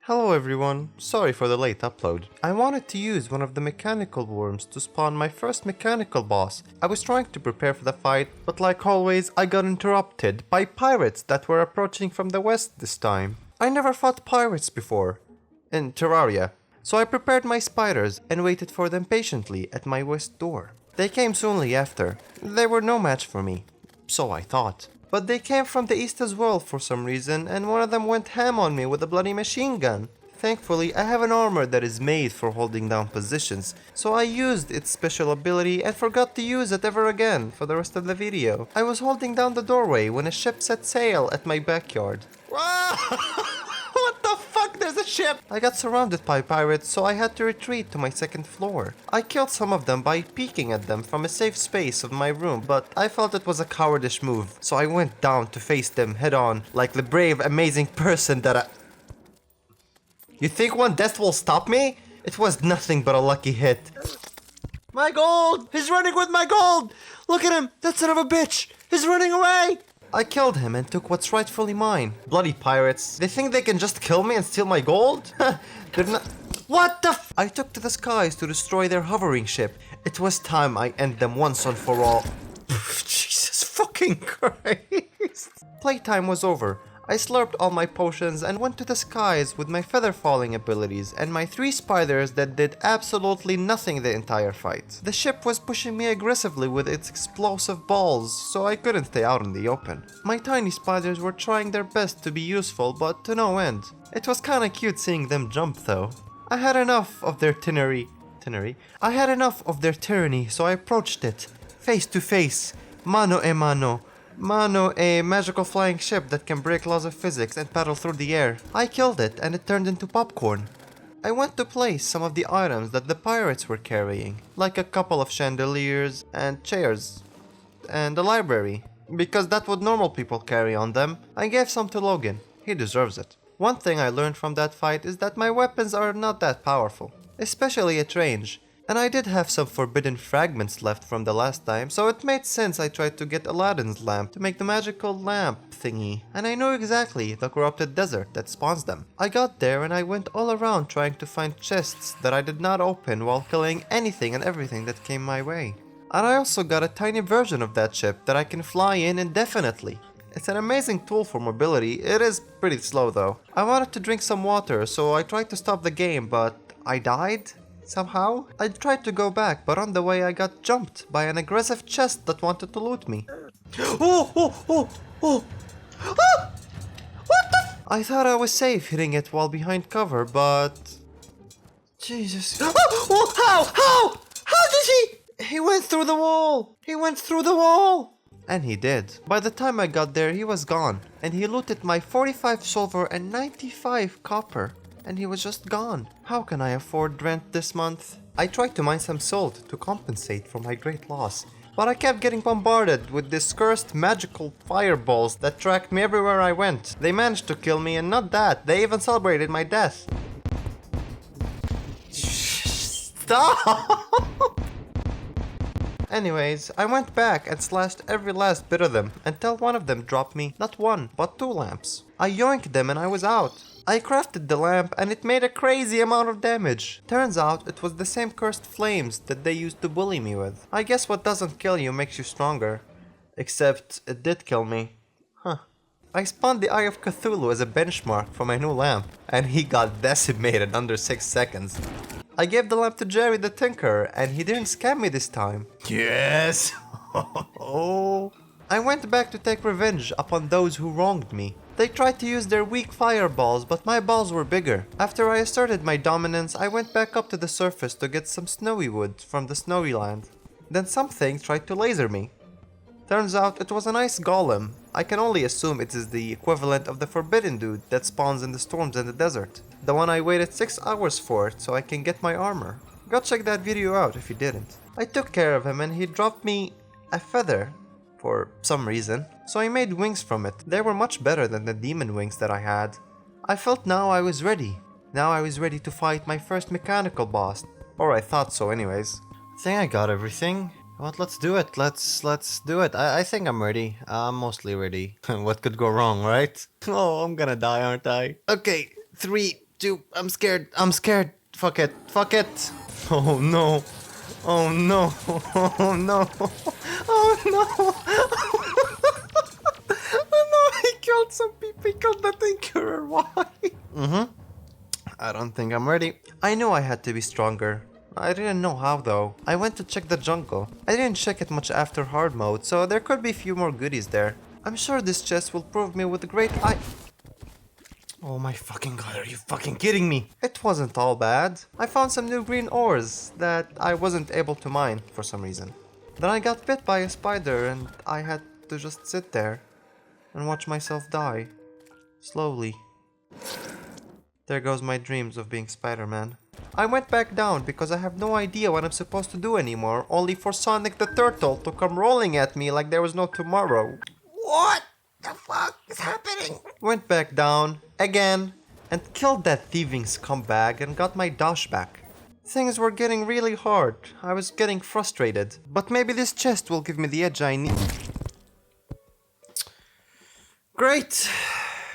Hello everyone, sorry for the late upload. I wanted to use one of the mechanical worms to spawn my first mechanical boss. I was trying to prepare for the fight, but like always I got interrupted by pirates that were approaching from the west this time. I never fought pirates before, in Terraria, so I prepared my spiders and waited for them patiently at my west door. They came soonly after. They were no match for me, so I thought. But they came from the east as well for some reason, and one of them went ham on me with a bloody machine gun. Thankfully, I have an armor that is made for holding down positions, so I used its special ability and forgot to use it ever again for the rest of the video. I was holding down the doorway when a ship set sail at my backyard. What the fuck? There's a ship! I got surrounded by pirates, so I had to retreat to my second floor. I killed some of them by peeking at them from a safe space of my room, but I felt it was a cowardice move, so I went down to face them head on, like the brave, amazing person that I... You think one death will stop me? It was nothing but a lucky hit. My gold! He's running with my gold! Look at him! That son of a bitch! He's running away! I killed him and took what's rightfully mine. Bloody pirates. They think they can just kill me and steal my gold? They're not... What the f... I took to the skies to destroy their hovering ship. It was time I end them once and for all. Jesus fucking Christ. Playtime was over. I slurped all my potions and went to the skies with my feather falling abilities and my 3 spiders that did absolutely nothing the entire fight. The ship was pushing me aggressively with its explosive balls, so I couldn't stay out in the open. My tiny spiders were trying their best to be useful, but to no end. It was kinda cute seeing them jump though. I had enough of their tyranny, so I approached it, face to face, mano a mano. Mano, a magical flying ship that can break laws of physics and paddle through the air. I killed it and it turned into popcorn. I went to place some of the items that the pirates were carrying, like a couple of chandeliers and chairs, and a library. Because that's what normal people carry on them, I gave some to Logan. He deserves it. One thing I learned from that fight is that my weapons are not that powerful, especially at range. And I did have some forbidden fragments left from the last time, so it made sense I tried to get Aladdin's lamp to make the magical lamp thingy. And I knew exactly the corrupted desert that spawns them. I got there and I went all around trying to find chests that I did not open while killing anything and everything that came my way. And I also got a tiny version of that ship that I can fly in indefinitely. It's an amazing tool for mobility. It is pretty slow though. I wanted to drink some water, so I tried to stop the game, but I died? Somehow? I tried to go back, but on the way I got jumped by an aggressive chest that wanted to loot me. Oh! Ah! What the f- I thought I was safe hitting it while behind cover, but... Jesus. How? How did he? He went through the wall! And he did. By the time I got there, he was gone. And he looted my 45 silver and 95 copper. And he was just gone. How can I afford rent this month? I tried to mine some salt to compensate for my great loss, but I kept getting bombarded with these cursed magical fireballs that tracked me everywhere I went. They managed to kill me, and not that, they even celebrated my death. Stop! Anyways, I went back and slashed every last bit of them until one of them dropped me not 1, but 2 lamps. I yoinked them and I was out. I crafted the lamp and it made a crazy amount of damage. Turns out it was the same cursed flames that they used to bully me with. I guess what doesn't kill you makes you stronger. Except it did kill me. I spawned the Eye of Cthulhu as a benchmark for my new lamp, and he got decimated under 6 seconds. I gave the lamp to Jerry the Tinker, and he didn't scam me this time. Yes! I went back to take revenge upon those who wronged me. They tried to use their weak fireballs, but my balls were bigger. After I asserted my dominance, I went back up to the surface to get some snowy wood from the snowy land. Then something tried to laser me. Turns out it was an ice golem. I can only assume it is the equivalent of the forbidden dude that spawns in the storms in the desert. The one I waited 6 hours for so I can get my armor. Go check that video out if you didn't. I took care of him and he dropped me a feather. For some reason, so I made wings from it. They were much better than the demon wings that I had. I felt now I was ready. Now I was ready to fight my first mechanical boss. Or I thought so anyways. I think I got everything. Well, let's do it. Let's do it. I think I'm ready. I'm mostly ready. What could go wrong, right? Oh, I'm gonna die, aren't I? Okay, 3, too. I'm scared. I'm scared. Fuck it. Fuck it. Oh no. Oh no. Oh no. Oh no. Oh no, he killed some people. He killed the Tinkerer. Why? I don't think I'm ready. I knew I had to be stronger. I didn't know how though. I went to check the jungle. I didn't check it much after hard mode, so there could be a few more goodies there. I'm sure this chest will prove me with a great eye. Oh my fucking god, are you fucking kidding me? It wasn't all bad. I found some new green ores that I wasn't able to mine for some reason. Then I got bit by a spider and I had to just sit there and watch myself die. Slowly. There goes my dreams of being Spider-Man. I went back down because I have no idea what I'm supposed to do anymore, only for Sonic the Turtle to come rolling at me like there was no tomorrow. What the fuck is happening? Went back down, again, and killed that thieving scumbag and got my dash back. Things were getting really hard. I was getting frustrated. But maybe this chest will give me the edge I need. Great.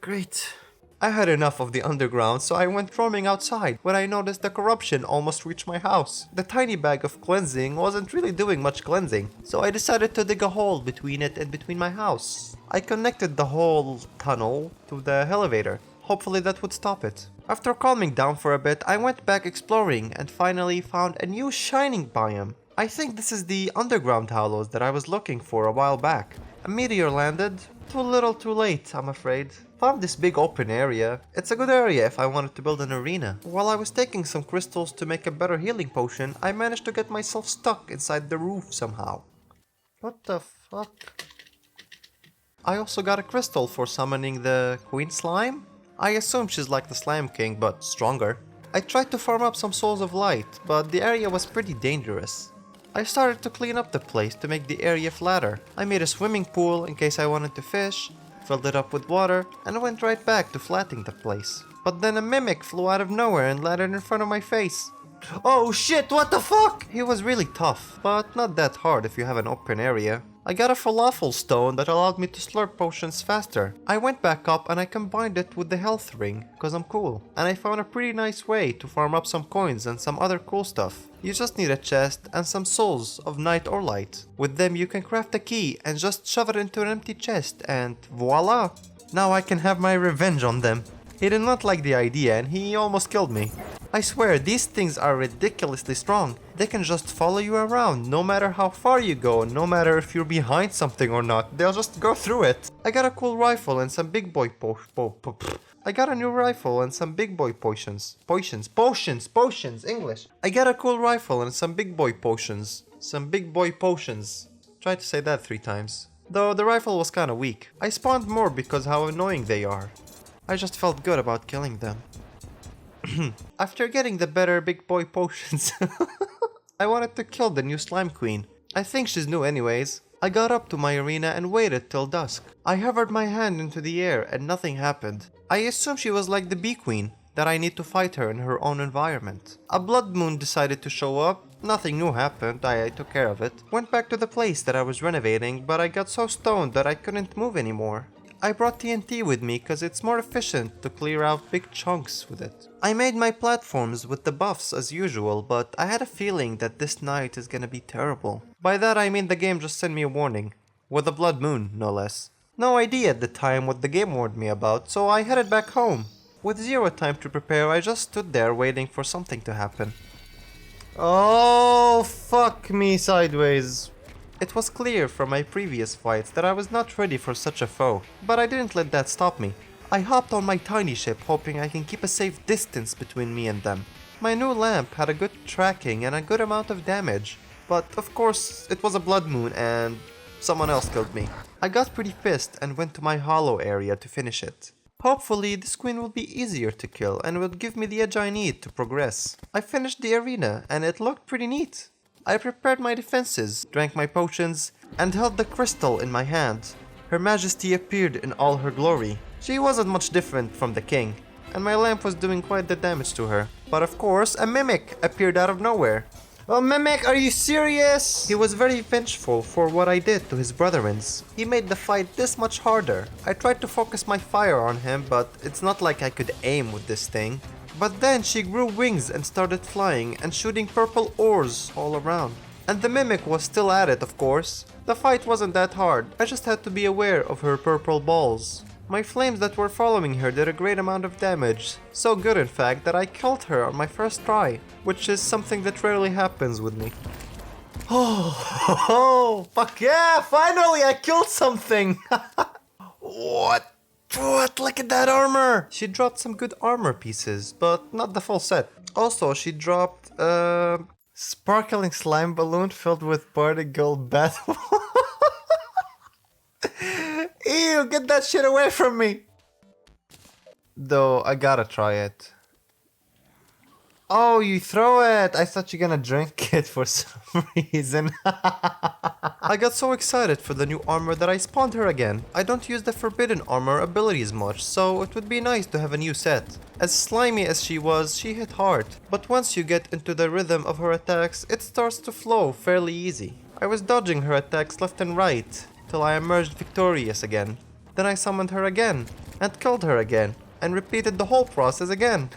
Great. I had enough of the underground, so I went roaming outside, when I noticed the corruption almost reached my house. The tiny bag of cleansing wasn't really doing much cleansing, so I decided to dig a hole between it and between my house. I connected the whole tunnel to the elevator. Hopefully that would stop it. After calming down for a bit, I went back exploring and finally found a new shining biome. I think this is the underground hollows that I was looking for a while back. A meteor landed. Too little too late, I'm afraid. Found this big open area. It's a good area if I wanted to build an arena. While I was taking some crystals to make a better healing potion, I managed to get myself stuck inside the roof somehow. What the fuck? I also got a crystal for summoning the Queen Slime. I assume she's like the Slime King, but stronger. I tried to farm up some Souls of Light, but the area was pretty dangerous. I started to clean up the place to make the area flatter. I made a swimming pool in case I wanted to fish, filled it up with water, and went right back to flattening the place. But then a mimic flew out of nowhere and landed in front of my face. Oh shit, what the fuck? He was really tough, but not that hard if you have an open area. I got a falafel stone that allowed me to slurp potions faster. I went back up and I combined it with the health ring, cause I'm cool. And I found a pretty nice way to farm up some coins and some other cool stuff. You just need a chest and some souls of night or light. With them you can craft a key and just shove it into an empty chest and voila! Now I can have my revenge on them. He did not like the idea and he almost killed me. I swear, these things are ridiculously strong. They can just follow you around, no matter how far you go, no matter if you're behind something or not. They'll just go through it. I got a cool rifle and some big boy I got a new rifle and some big boy potions. Potions, English. I got a cool rifle and some big boy potions. Try to say that 3 times. Though the rifle was kinda weak. I spawned more because how annoying they are. I just felt good about killing them. After getting the better big boy potions, I wanted to kill the new slime queen. I think she's new anyways. I got up to my arena and waited till dusk. I hovered my hand into the air and nothing happened. I assumed she was like the bee queen, that I need to fight her in her own environment. A blood moon decided to show up. Nothing new happened, I took care of it. Went back to the place that I was renovating, but I got so stoned that I couldn't move anymore. I brought TNT with me cause it's more efficient to clear out big chunks with it. I made my platforms with the buffs as usual, but I had a feeling that this night is gonna be terrible. By that I mean the game just sent me a warning. With a blood moon, no less. No idea at the time what the game warned me about, so I headed back home. With 0 time to prepare, I just stood there waiting for something to happen. Oh, fuck me sideways. It was clear from my previous fights that I was not ready for such a foe, but I didn't let that stop me. I hopped on my tiny ship hoping I can keep a safe distance between me and them. My new lamp had a good tracking and a good amount of damage, but of course it was a blood moon and someone else killed me. I got pretty pissed and went to my hollow area to finish it. Hopefully this queen will be easier to kill and will give me the edge I need to progress. I finished the arena and it looked pretty neat. I prepared my defenses, drank my potions, and held the crystal in my hand. Her Majesty appeared in all her glory. She wasn't much different from the king, and my lamp was doing quite the damage to her. But of course, a mimic appeared out of nowhere. Oh, Mimic, are you serious? He was very vengeful for what I did to his brethrens. He made the fight this much harder. I tried to focus my fire on him, but it's not like I could aim with this thing. But then she grew wings and started flying and shooting purple ores all around. And the mimic was still at it, of course. The fight wasn't that hard, I just had to be aware of her purple balls. My flames that were following her did a great amount of damage, so good in fact that I killed her on my first try, which is something that rarely happens with me. Oh, fuck yeah, finally I killed something! What? Look at that armor! She dropped some good armor pieces, but not the full set. Also, she dropped, sparkling slime balloon filled with particle battle. Ew, get that shit away from me! Though, I gotta try it. Oh, you throw it! I thought you're gonna drink it for some reason. I got so excited for the new armor that I spawned her again. I don't use the forbidden armor abilities much, so it would be nice to have a new set. As slimy as she was, she hit hard. But once you get into the rhythm of her attacks, it starts to flow fairly easy. I was dodging her attacks left and right, till I emerged victorious again. Then I summoned her again, and killed her again, and repeated the whole process again.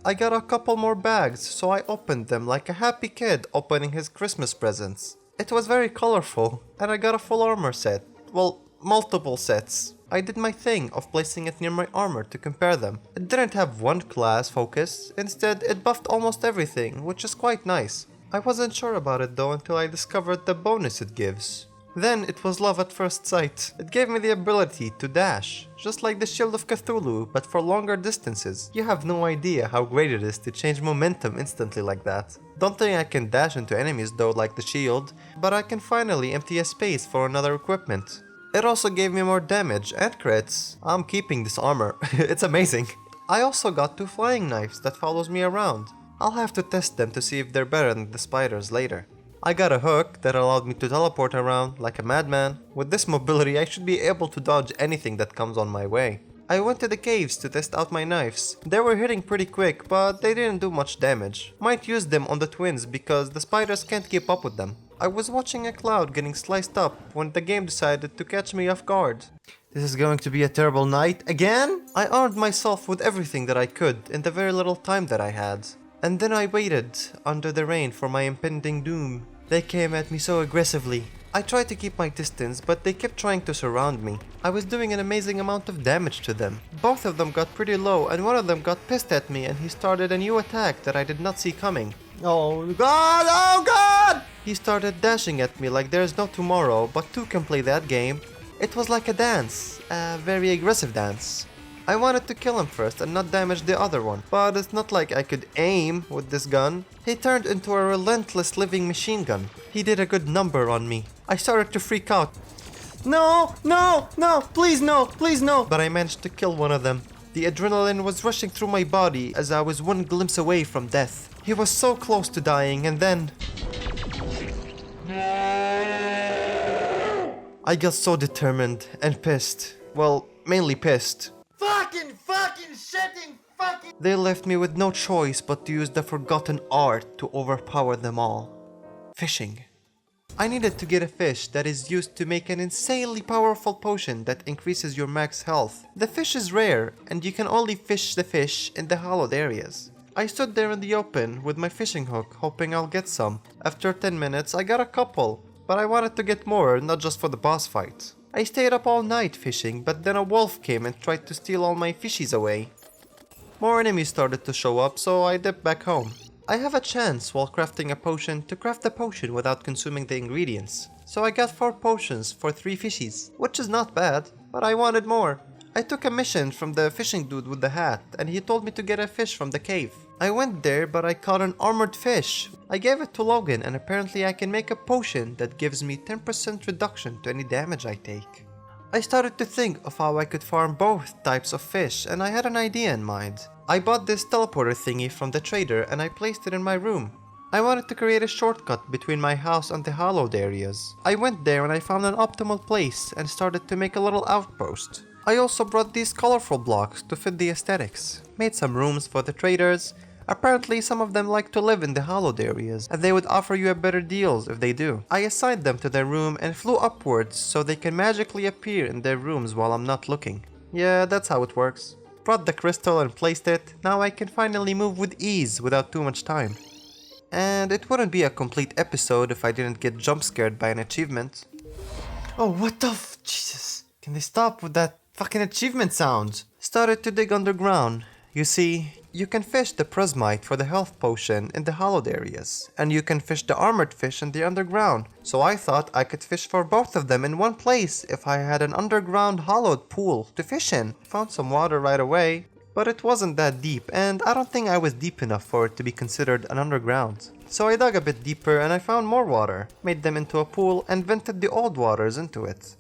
I got a couple more bags, so I opened them like a happy kid opening his Christmas presents. It was very colorful, and I got a full armor set. Well, multiple sets. I did my thing of placing it near my armor to compare them. It didn't have one class focus, instead it buffed almost everything, which is quite nice. I wasn't sure about it though until I discovered the bonus it gives. Then it was love at first sight. It gave me the ability to dash, just like the Shield of Cthulhu, but for longer distances. You have no idea how great it is to change momentum instantly like that. Don't think I can dash into enemies though like the shield, but I can finally empty a space for another equipment. It also gave me more damage and crits. I'm keeping this armor, it's amazing. I also got 2 flying knives that follows me around. I'll have to test them to see if they're better than the spiders later. I got a hook that allowed me to teleport around like a madman. With this mobility I should be able to dodge anything that comes on my way. I went to the caves to test out my knives. They were hitting pretty quick, but they didn't do much damage. Might use them on the twins because the spiders can't keep up with them. I was watching a cloud getting sliced up when the game decided to catch me off guard. This is going to be a terrible night. Again? I armed myself with everything that I could in the very little time that I had. And then I waited under the rain for my impending doom. They came at me so aggressively. I tried to keep my distance, but they kept trying to surround me. I was doing an amazing amount of damage to them. Both of them got pretty low, and one of them got pissed at me and he started a new attack that I did not see coming. Oh god, oh god! He started dashing at me like there's no tomorrow, but 2 can play that game. It was like a dance, a very aggressive dance. I wanted to kill him first and not damage the other one, but it's not like I could aim with this gun. He turned into a relentless living machine gun. He did a good number on me. I started to freak out. No, no, no, please no, please no. But I managed to kill one of them. The adrenaline was rushing through my body as I was one glimpse away from death. He was so close to dying and then... I got so determined and pissed. Well, mainly pissed. They left me with no choice but to use the forgotten art to overpower them all. Fishing. I needed to get a fish that is used to make an insanely powerful potion that increases your max health. The fish is rare, and you can only fish the fish in the hollowed areas. I stood there in the open with my fishing hook, hoping I'll get some. After 10 minutes, I got a couple, but I wanted to get more, not just for the boss fight. I stayed up all night fishing, but then a wolf came and tried to steal all my fishies away. More enemies started to show up, so I dipped back home. I have a chance while crafting a potion to craft the potion without consuming the ingredients. So I got 4 potions for 3 fishies, which is not bad, but I wanted more. I took a mission from the fishing dude with the hat, and he told me to get a fish from the cave. I went there, but I caught an armored fish. I gave it to Logan, and apparently I can make a potion that gives me 10% reduction to any damage I take. I started to think of how I could farm both types of fish, and I had an idea in mind. I bought this teleporter thingy from the trader and I placed it in my room. I wanted to create a shortcut between my house and the hollowed areas. I went there and I found an optimal place and started to make a little outpost. I also brought these colorful blocks to fit the aesthetics. Made some rooms for the traders. Apparently some of them like to live in the hollowed areas, and they would offer you a better deals if they do. I assigned them to their room and flew upwards so they can magically appear in their rooms while I'm not looking. Yeah, that's how it works. brought the crystal and placed it. Now I can finally move with ease without too much time. And it wouldn't be a complete episode if I didn't get jump scared by an achievement. Oh, what the Jesus. Can they stop with that fucking achievement sound? Started to dig underground. You see, you can fish the prismite for the health potion in the hollowed areas, and you can fish the armored fish in the underground. So I thought I could fish for both of them in one place if I had an underground hollowed pool to fish in. Found some water right away, but it wasn't that deep, and I don't think I was deep enough for it to be considered an underground. So I dug a bit deeper and I found more water, made them into a pool and vented the old waters into it.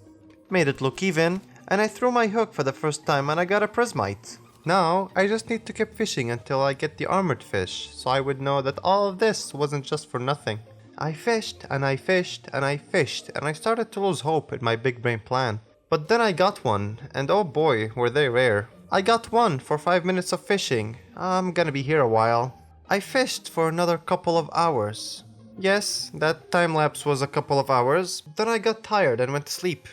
Made it look even, and I threw my hook for the first time and I got a prismite. Now, I just need to keep fishing until I get the armored fish, so I would know that all of this wasn't just for nothing. I fished, and I fished, and I fished, and I started to lose hope in my big brain plan. But then I got one, and oh boy, were they rare. I got one for 5 minutes of fishing. I'm gonna be here a while. I fished for another couple of hours. Yes, that time lapse was a couple of hours. Then I got tired and went to sleep.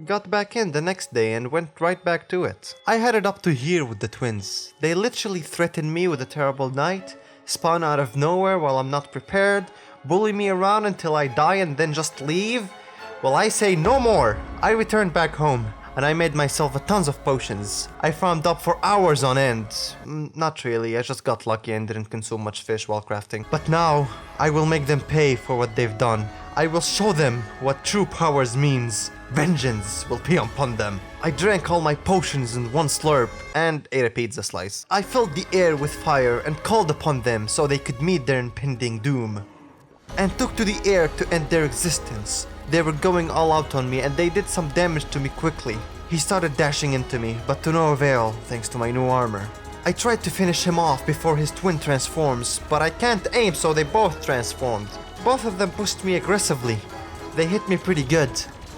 Got back in the next day and went right back to it. I headed up to here with the twins. They literally threatened me with a terrible night, spawn out of nowhere while I'm not prepared, bully me around until I die and then just leave. Well, I say no more. I returned back home and I made myself a tons of potions. I farmed up for hours on end. Not really, I just got lucky and didn't consume much fish while crafting. But now, I will make them pay for what they've done. I will show them what true powers means. Vengeance will be upon them. I drank all my potions in one slurp and ate a pizza slice. I filled the air with fire and called upon them so they could meet their impending doom. And took to the air to end their existence. They were going all out on me and they did some damage to me quickly. He started dashing into me, but to no avail thanks to my new armor. I tried to finish him off before his twin transforms, but I can't aim so they both transformed. Both of them pushed me aggressively. They hit me pretty good.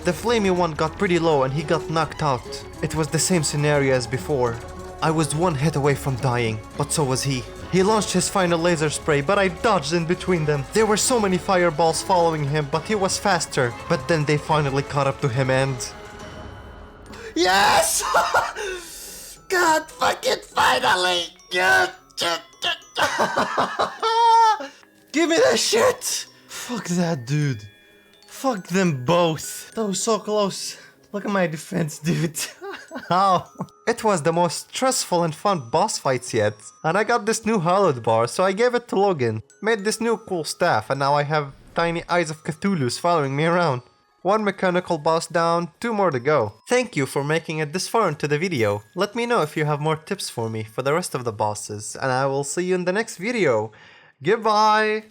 The flamey one got pretty low and he got knocked out. It was the same scenario as before. I was one hit away from dying, but so was he. He launched his final laser spray, but I dodged in between them. There were so many fireballs following him, but he was faster. But then they finally caught up to him and... Yes! God fucking finally! Give me that shit! Fuck that dude. Fuck them both. That was so close. Look at my defense, dude. How? It was the most stressful and fun boss fights yet. And I got this new hollowed bar, so I gave it to Logan. Made this new cool staff, and now I have tiny eyes of Cthulhu's following me around. One mechanical boss down, 2 more to go. Thank you for making it this far into the video. Let me know if you have more tips for me for the rest of the bosses, and I will see you in the next video. Goodbye!